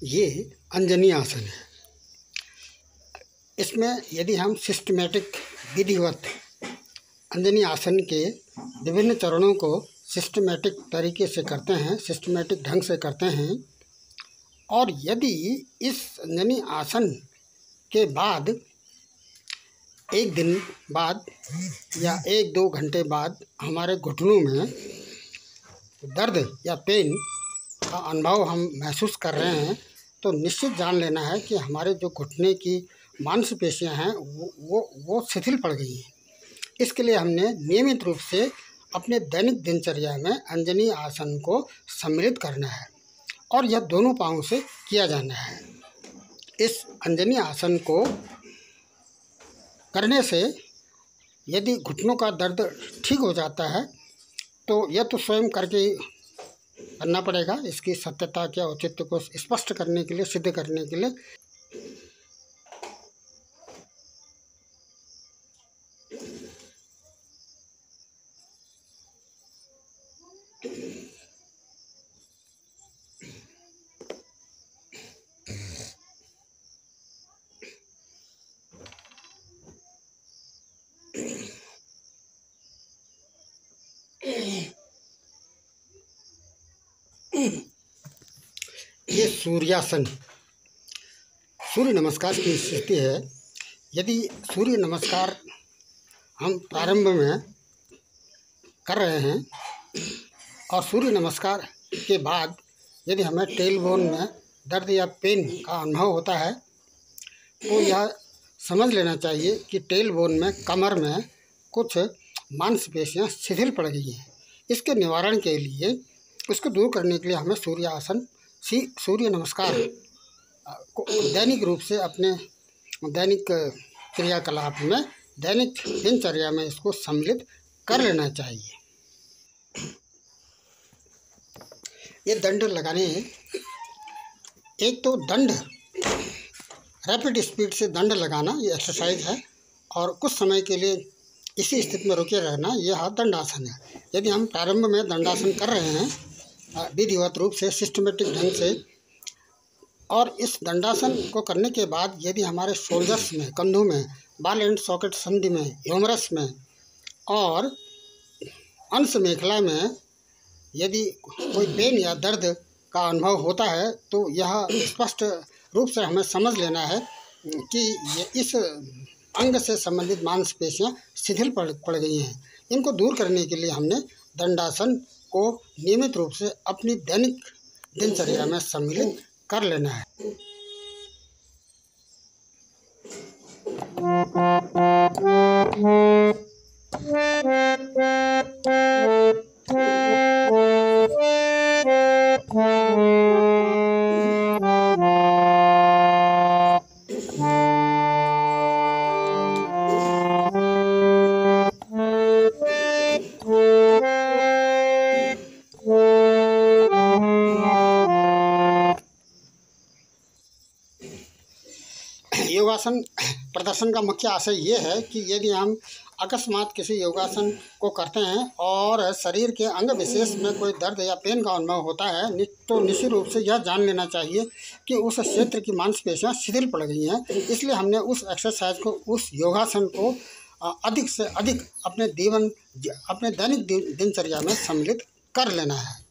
ये अंजनी आसन है। इसमें यदि हम सिस्टमेटिक विधिवत अंजनी आसन के विभिन्न चरणों को सिस्टमेटिक तरीके से करते हैं, सिस्टमेटिक ढंग से करते हैं, और यदि इस अंजनी आसन के बाद एक दिन बाद या 1-2 घंटे बाद हमारे घुटनों में दर्द या पेन का अनुभव हम महसूस कर रहे हैं, तो निश्चित जान लेना है कि हमारे जो घुटने की मांसपेशियां हैं वो शिथिल पड़ गई हैं। इसके लिए हमने नियमित रूप से अपने दैनिक दिनचर्या में अंजनी आसन को सम्मिलित करना है और यह दोनों पाँवों से किया जाना है। इस अंजनी आसन को करने से यदि घुटनों का दर्द ठीक हो जाता है तो यह तो स्वयं करके करना पड़ेगा। इसकी सत्यता के औचित्य को स्पष्ट करने के लिए, सिद्ध करने के लिए ये सूर्यासन, सूर्य नमस्कार की स्थिति है। यदि सूर्य नमस्कार हम प्रारंभ में कर रहे हैं और सूर्य नमस्कार के बाद यदि हमें टेलबोन में दर्द या पेन का अनुभव होता है तो यह समझ लेना चाहिए कि टेलबोन में, कमर में कुछ मांसपेशियां शिथिल पड़ गई हैं। इसके निवारण के लिए, उसको दूर करने के लिए हमें सूर्य नमस्कार को दैनिक रूप से अपने दैनिक क्रियाकलाप में, दैनिक दिनचर्या में इसको सम्मिलित कर लेना चाहिए। ये दंड लगाने, एक तो दंड रैपिड स्पीड से दंड लगाना, ये एक्सरसाइज है, और कुछ समय के लिए इसी स्थिति में रुके रहना, यह दंडासन है। यदि हम प्रारंभ में दंडासन कर रहे हैं विधिवत रूप से, सिस्टमेटिक ढंग से, और इस दंडासन को करने के बाद यदि हमारे शोल्डर्स में, कंधों में, बॉल एंड सॉकेट संधि में, ह्यूमरस में और अंश मेखला में यदि कोई पेन या दर्द का अनुभव होता है तो यह स्पष्ट रूप से हमें समझ लेना है कि ये इस अंग से संबंधित मांसपेशियां शिथिल पड़ गई हैं। इनको दूर करने के लिए हमने दंडासन को नियमित रूप से अपनी दैनिक दिनचर्या में सम्मिलित कर लेना है। योगासन प्रदर्शन का मुख्य आशय ये है कि यदि हम अकस्मात किसी योगासन को करते हैं और शरीर के अंग विशेष में कोई दर्द या पेन का अनुभव होता है तो निश्चित रूप से यह जान लेना चाहिए कि उस क्षेत्र की मांसपेशियां शिथिल पड़ गई हैं। इसलिए हमने उस एक्सरसाइज को, उस योगासन को अधिक से अधिक अपने दैनिक दिनचर्या में सम्मिलित कर लेना है।